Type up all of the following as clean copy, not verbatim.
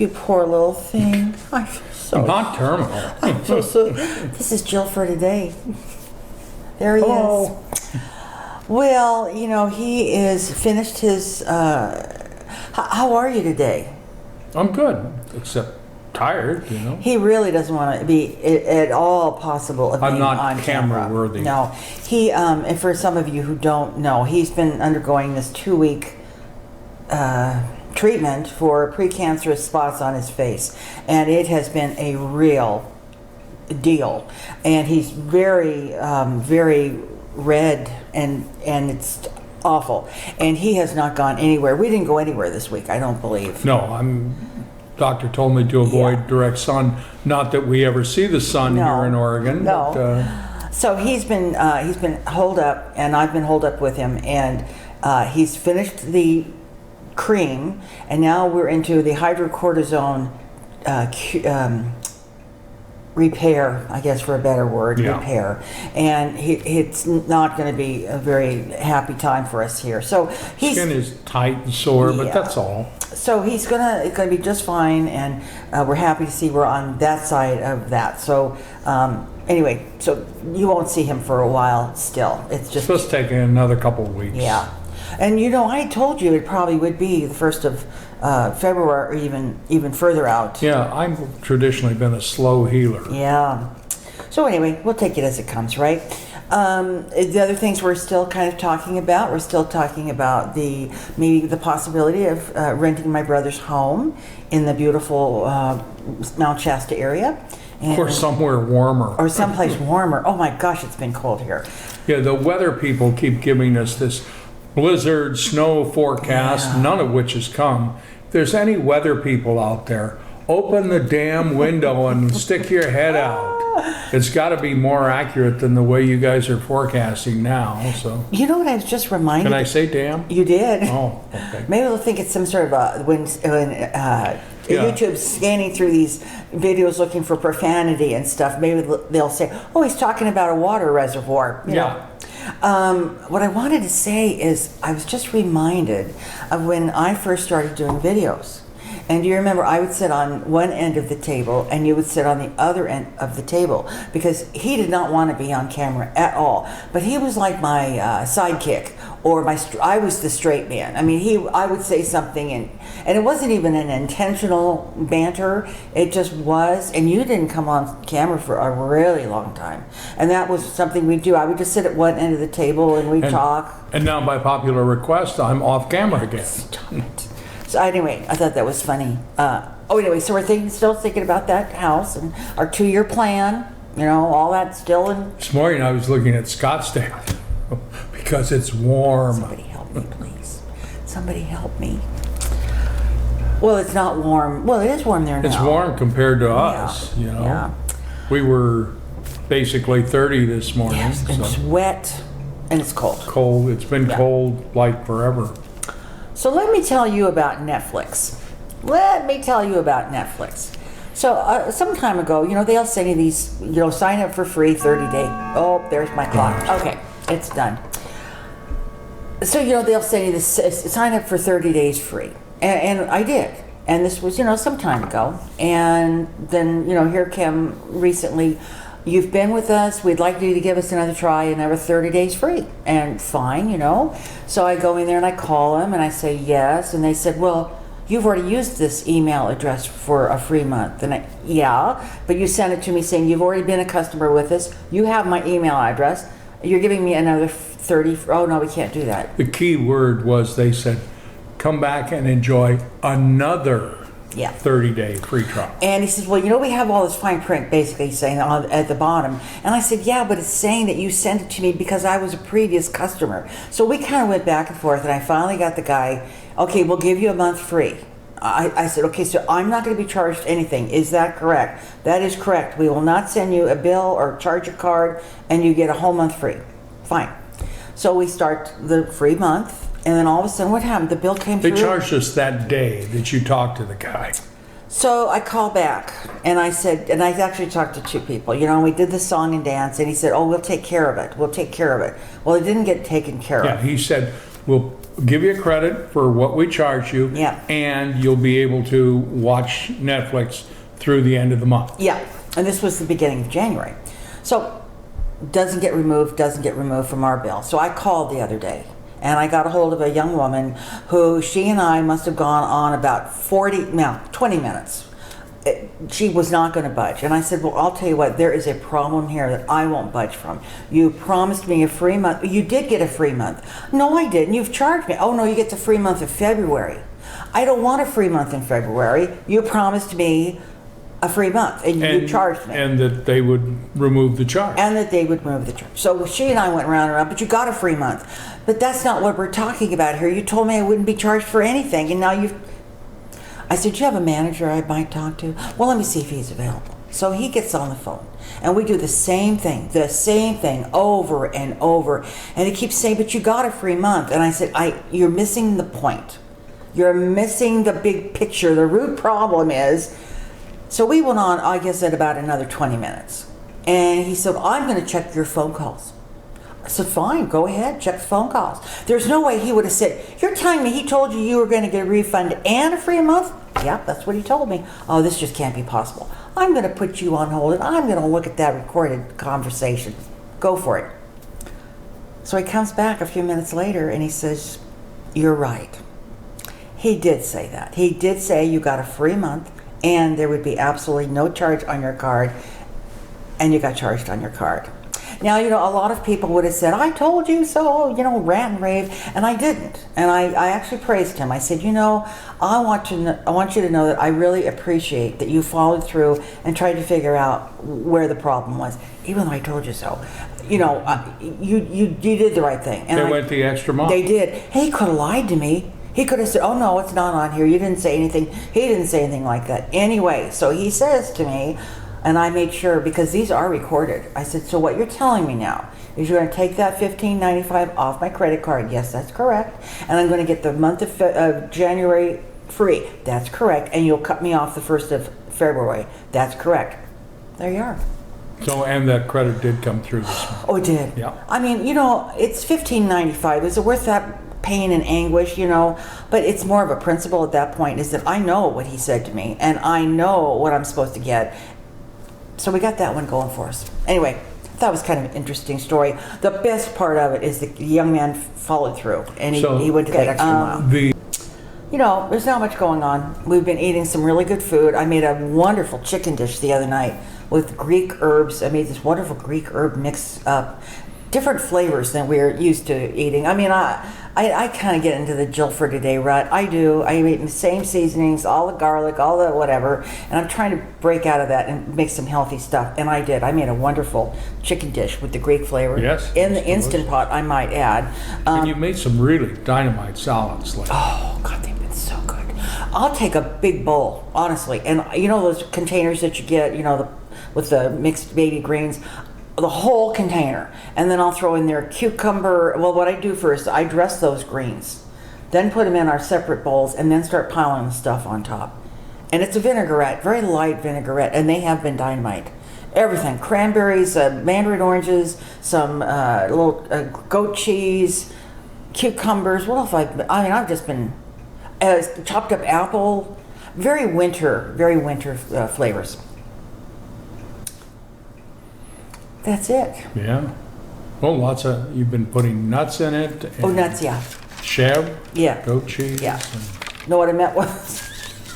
You poor little thing. I feel so. Not terminal. I feel so. This is Jill for today. There he Hello. is. Well, you know, he is finished his. How are you today? I'm good, except tired, you know. He really doesn't want to be at all possible of I'm being not on camera worthy. No, he. And for some of you who don't know, he's been undergoing this 2-week treatment for precancerous spots on his face, and it has been a real deal. And he's very, very red, and it's awful. And he has not gone anywhere. We didn't go anywhere this week, I don't believe. No, doctor told me to avoid direct sun. Not that we ever see the sun No. here in Oregon. No. But, So he's been holed up, and I've been holed up with him, and he's finished the cream, and now we're into the hydrocortisone repair, I guess, for a better word, Yeah. repair. And it's not going to be a very happy time for us here. So he's skin is tight and sore, but Yeah. that's all. So he's gonna be just fine, and we're happy to see we're on that side of that. So anyway, so you won't see him for a while still. It's It's just supposed to take another couple of weeks. yeah. And you know, I told you it probably would be the 1st of February, or even further out. Yeah, I've traditionally been a slow healer. Yeah. So anyway, we'll take it as it comes, right? The other things we're still kind of talking about, maybe the possibility of renting my brother's home in the beautiful Mount Shasta area. Or somewhere warmer. Or someplace warmer. Oh my gosh, it's been cold here. Yeah, the weather people keep giving us this blizzard, snow forecast, Yeah. none of which has come. If there's any weather people out there, open the damn window and stick your head out. It's got to be more accurate than the way you guys are forecasting now. So, You know what I was just reminded? can I say damn? You did. Oh, okay. Maybe they'll think it's some sort of when YouTube's scanning through these videos looking for profanity and stuff. Maybe they'll say, "Oh, he's talking about a water reservoir." You know. What I wanted to say is, I was just reminded of when I first started doing videos. And do you remember, I would sit on one end of the table and you would sit on the other end of the table, because he did not want to be on camera at all. But he was like my sidekick, or I was the straight man. I mean, I would say something, and it wasn't even an intentional banter. It just was. And you didn't come on camera for a really long time. And that was something we'd do. I would just sit at one end of the table and we'd talk. And now, by popular request, I'm off camera again. Stop it. So anyway, I thought that was funny. Anyway, so we're still thinking about that house and our 2-year plan. You know, all that still in. This morning I was looking at Scottsdale because it's warm. Somebody help me, please. Somebody help me. Well, it's not warm. Well, it is warm there now. It's warm compared to us, you know. Yeah. We were basically 30 this morning. Yes, and it's wet and it's cold. Cold. It's been Yeah. cold like forever. So let me tell you about Netflix. So some time ago, you know, they'll send you these, you know, sign up for free 30-day. Oh, there's my clock. Okay, it's done. So, you know, they'll send you this, sign up for 30 days free. And I did. And this was, you know, some time ago. And then, you know, here came recently, you've been with us, we'd like you to give us another try, another 30 days free. And fine, you know. So I go in there and I call them and I say yes. And they said, well, you've already used this email address for a free month. And yeah, but you sent it to me saying you've already been a customer with us. You have my email address. You're giving me another 30. Oh, no, we can't do that. The key word was, they said, come back and enjoy another Yeah. 30-day free trial. And he says, well, you know, we have all this fine print basically saying at the bottom. And I said, yeah, but it's saying that you sent it to me because I was a previous customer. So we kind of went back and forth, and I finally got the guy, okay, we'll give you a month free. I said, okay, so I'm not going to be charged anything. Is that correct? That is correct. We will not send you a bill or charge a card, and you get a whole month free. Fine. So we start the free month. And then all of a sudden, what happened? The bill came They through. charged us that day that you talked to the guy. So I called back and I said, and I actually talked to 2 people, you know, we did the song and dance, and he said, oh, we'll take care of it. We'll take care of it. Well, it didn't get taken care Yeah, of. he said, we'll give you a credit for what we charge you. Yeah. And you'll be able to watch Netflix through the end of the month. Yeah, and this was the beginning of January. So doesn't get removed from our bill. So I called the other day and I got a hold of a young woman who she and I must have gone on about 20 minutes. She was not going to budge. And I said, well, I'll tell you what, there is a problem here that I won't budge from. You promised me a free month. You did get a free month. No, I didn't. You've charged me. Oh, no, you get the free month of February. I don't want a free month in February. You promised me a free month, and you charged me. And that they would remove the charge. And that they would remove the charge. So she and I went round and around, but you got a free month. But that's not what we're talking about here. You told me I wouldn't be charged for anything, and now you've... I said, do you have a manager I might talk to? Well, let me see if he's available. So he gets on the phone, and we do the same thing over and over. And he keeps saying, but you got a free month. And I said, you're missing the point. You're missing the big picture. The root problem is... So we went on, I guess, at about another 20 minutes. And he said, I'm going to check your phone calls. I said, fine, go ahead, check the phone calls. There's no way he would have said, you're telling me he told you were going to get a refund and a free month? Yep, that's what he told me. Oh, this just can't be possible. I'm going to put you on hold and I'm going to look at that recorded conversation. Go for it. So he comes back a few minutes later and he says, you're right. He did say that. He did say you got a free month and there would be absolutely no charge on your card, and you got charged on your card. Now, a lot of people would have said, I told you so, rant and rave, and I didn't. And I actually praised him. I said, I want you to know that I really appreciate that you followed through and tried to figure out where the problem was, even though I told you so. You did the right thing. And they went the extra mile. They did. He could have lied to me. He could have said, oh, no, it's not on here. You didn't say anything. He didn't say anything like that. Anyway, so he says to me, and I made sure, because these are recorded. I said, so what you're telling me now is you're going to take that $15.95 off my credit card. Yes, that's correct. And I'm going to get the month of January free. That's correct. And you'll cut me off the 1st of February. That's correct. There you are. So, and that credit did come through this month. Oh, it did? Yeah. I mean, it's $15.95. Is it worth that pain and anguish, but it's more of a principle at that point, is that I know what he said to me and I know what I'm supposed to get. So we got that one going for us. Anyway, that was kind of an interesting story. The best part of it is the young man followed through and he went to that extra mile. There's not much going on. We've been eating some really good food. I made a wonderful chicken dish the other night with Greek herbs. I made this wonderful Greek herb mix up. Different flavors than we're used to eating. I mean, I kind of get into the Jill for Today rut. I do. I eat the same seasonings, all the garlic, all the whatever, and I'm trying to break out of that and make some healthy stuff. And I did. I made a wonderful chicken dish with the Greek flavor. Yes. In the Instant Pot, I might add. And you made some really dynamite salads. Oh, God, they've been so good. I'll take a big bowl, honestly. And those containers that you get, with the mixed baby greens, the whole container, and then I'll throw in there cucumber. Well, what I do first, I dress those greens, then put them in our separate bowls, and then start piling the stuff on top. And it's a vinaigrette, very light vinaigrette, and they have been dynamite. Everything, cranberries, mandarin oranges, some little goat cheese, cucumbers. What else I've just been chopped up apple, very winter flavors. That's it. Yeah. Well, you've been putting nuts in it. Oh, nuts, yeah. Chev. Yeah. Goat cheese. Yeah. No, what I meant was,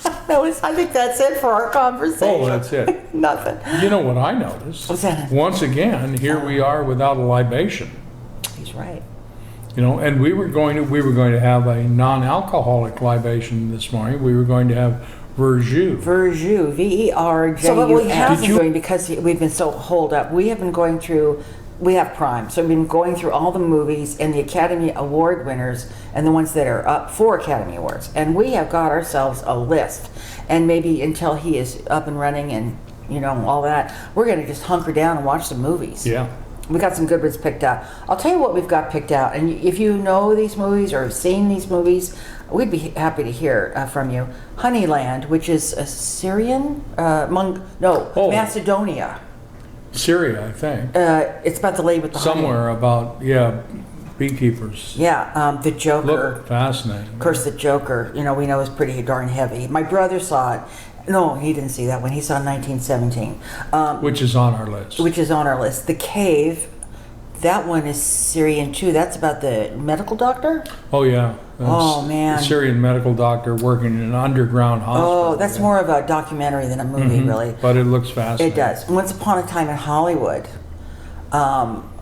I think that's it for our conversation. Oh, that's it. Nothing. You know what I noticed? What's that? Once again, here we are without a libation. He's right. And we were going to have a non-alcoholic libation this morning. We were going to have Verjus. Verjus, Verjus. So what we have been doing, because we've been so holed up, we have Prime. So we've been going through all the movies and the Academy Award winners and the ones that are up for Academy Awards. And we have got ourselves a list. And maybe until he is up and running and, all that, we're going to just hunker down and watch some movies. Yeah. We got some good ones picked out. I'll tell you what we've got picked out. And if you know these movies or have seen these movies, we'd be happy to hear from you. Honeyland, which is a Syrian, Macedonia. Syria, I think. It's about the lady with the somewhere honey. about beekeepers. Yeah, the Joker. Look fascinating. Of course, the Joker, we know is pretty darn heavy. My brother saw it. No, he didn't see that one. He saw 1917. Which is on our list. Which is on our list. The Cave, that one is Syrian too. That's about the medical doctor? Oh, yeah. Oh, man. A Syrian medical doctor working in an underground hospital. Oh, that's more of a documentary than a movie, really. But it looks fascinating. It does. Once Upon a Time in Hollywood,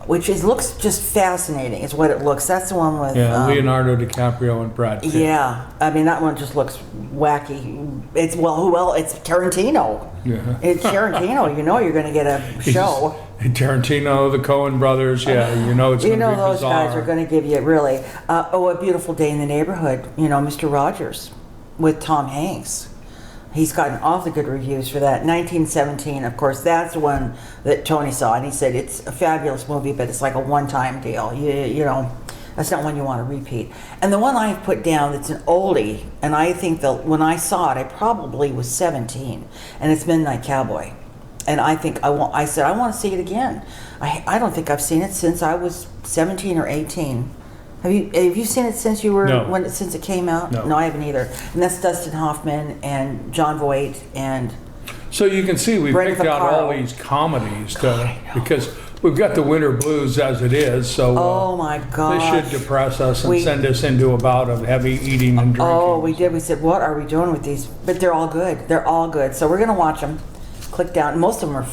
which looks just fascinating, is what it looks. That's the one with... Leonardo DiCaprio and Brad Pitt. Yeah. I mean, that one just looks wacky. It's, it's Tarantino. Yeah. It's Tarantino. You're going to get a show. Tarantino, the Coen brothers, it's going to be those bizarre. guys are going to give you really... A Beautiful Day in the Neighborhood, Mr. Rogers with Tom Hanks. He's gotten awfully good reviews for that. 1917, of course, that's the one that Tony saw, and he said it's a fabulous movie, but it's like a one-time deal. That's not one you want to repeat. And the one I've put down that's an oldie, and I think that when I saw it, I probably was 17, and it's Midnight Cowboy. And I think I said I want to see it again. I don't think I've seen it since I was 17 or 18. Have you seen it since you were since it came out? No, I haven't either. And that's Dustin Hoffman and Jon Voight and. So you can see we picked out all these comedies because we've got the winter blues as it is. So oh my gosh, this should depress us and send us into a bout of heavy eating and drinking. Oh, we did. We said, what are we doing with these? But they're all good. They're all good. So we're gonna watch them. Click down. Most of them are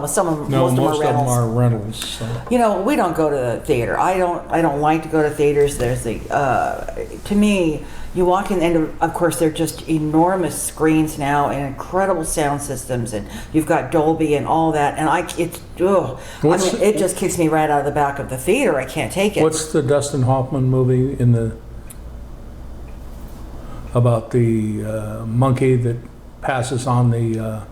some of them. Most of them are rentals. So. We don't go to the theater. I don't like to go to theaters. There's to me, you walk in, and of course they're just enormous screens now and incredible sound systems, and you've got Dolby and all that. And it just kicks me right out of the back of the theater. I can't take it. What's the Dustin Hoffman movie about the monkey that passes on the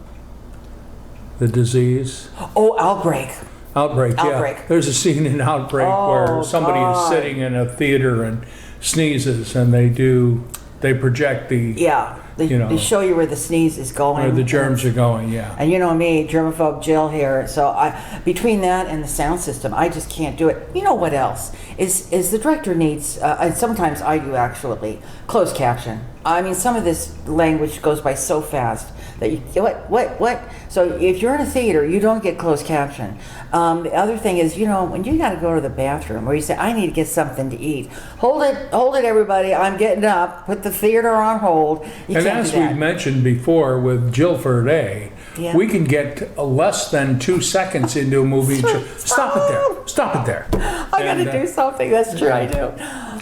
disease? Oh, Outbreak. Outbreak, yeah. There's a scene in Outbreak where somebody is sitting in a theater and sneezes, and they project the... Yeah, they show you where the sneeze is going. Where the germs are going, yeah. And you know me, germaphobe Jill here, so between that and the sound system, I just can't do it. You know what else? Is the director needs, and sometimes I do actually, closed caption. I mean, some of this language goes by so fast that you, what? So if you're in a theater, you don't get closed caption. The other thing is, when you got to go to the bathroom, where you say, I need to get something to eat. Hold it, everybody. I'm getting up. Put the theater on hold. And as we've mentioned before with Jill Ferday, we can get less than 2 seconds into a movie. Stop it there. I got to do something. That's true. I do.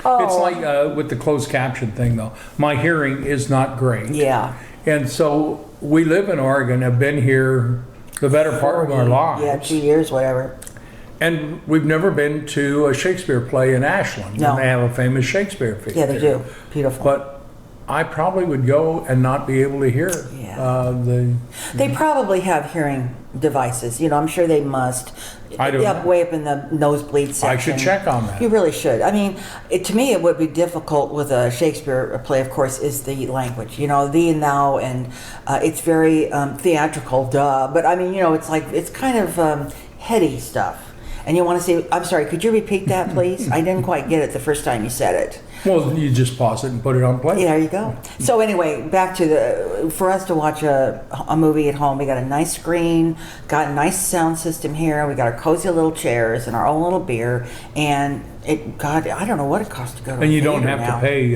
Oh. It's like with the closed caption thing, though. My hearing is not great. Yeah. And so we live in Oregon, have been here the better part of our lives. Yeah, 2 years, whatever. And we've never been to a Shakespeare play in Ashland. No. And they have a famous Shakespeare theater. Yeah, they do. Beautiful. But I probably would go and not be able to hear They probably have hearing devices. I'm sure they must. I don't know. Way up in the nosebleed section. I should check on that. You really should. I mean, to me, it would be difficult with a Shakespeare play, of course, is the language. Thee and thou, and it's very theatrical, duh. But I mean, it's kind of heady stuff. And you want to say, I'm sorry, could you repeat that, please? I didn't quite get it the first time you said it. Well, you just pause it and put it on play. Yeah, there you go. So anyway, back to for us to watch a movie at home, we got a nice screen, got a nice sound system here, we got our cozy little chairs and our own little beer, and I don't know what it costs to go to And a you don't theater have to pay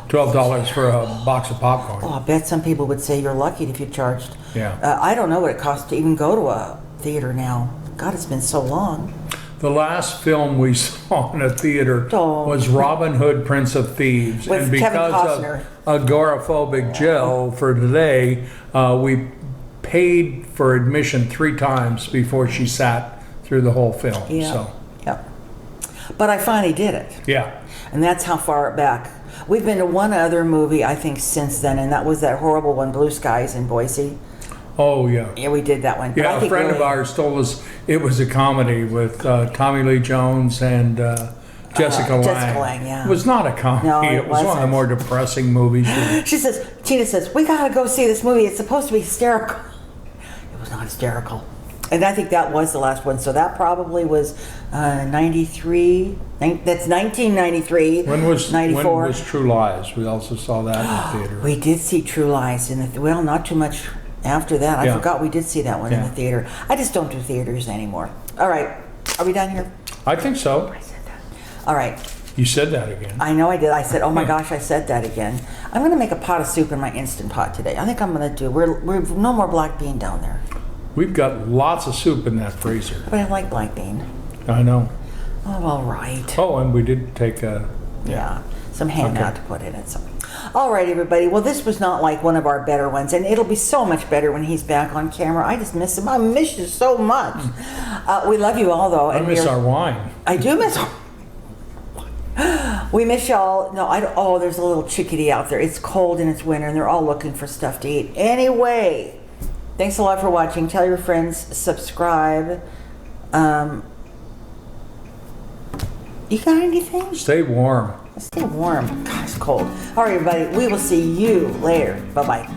$12 for a box of popcorn. Oh, I bet some people would say you're lucky if you charged. Yeah. I don't know what it costs to even go to a theater now. God, it's been so long. The last film we saw in a theater was Robin Hood, Prince of Thieves. With and because of agoraphobic Jill for today, we paid for admission 3 times before she sat through the whole film. Yeah. So. Yeah. But I finally did it. Yeah. And that's how far back. We've been to one other movie, I think, since then, and that was that horrible one, Blue Skies in Boise. Oh, yeah. Yeah, we did that one. Yeah, a friend of ours told us it was a comedy with Tommy Lee Jones and Jessica Lange. Jessica Lange, yeah. It was not a comedy. No, it was one of the more depressing movies. Tina says, we got to go see this movie. It's supposed to be hysterical. It was not hysterical. And I think that was the last one. So that probably was 93. That's 1993. When was 94. When was True Lies? We also saw that in the theater. We did see True Lies in the well, not too much after that. I Yeah. forgot we did see that one in Yeah. the theater. I just don't do theaters anymore. All right, are we done here? I think so. All right. You said that again. I know I did. I said, oh my gosh, I said that again. I'm going to make a pot of soup in my Instant Pot today. I think I'm going to do, we're no more black bean down there. We've got lots of soup in that freezer. But I like black bean. I know. Oh, all right. Oh, and we did take a... Yeah, some hangout Okay. to put in it. So. All right, everybody. Well, this was not like one of our better ones, and it'll be so much better when he's back on camera. I just miss him. I miss you so much. We love you all, though. I And miss our wine. I do miss. We miss y'all. No, I don't. Oh, there's a little chickadee out there. It's cold and it's winter, and they're all looking for stuff to eat. Anyway, thanks a lot for watching. Tell your friends. Subscribe. You got anything? Stay warm. Stay warm. God, it's cold. All right, everybody. We will see you later. Bye-bye.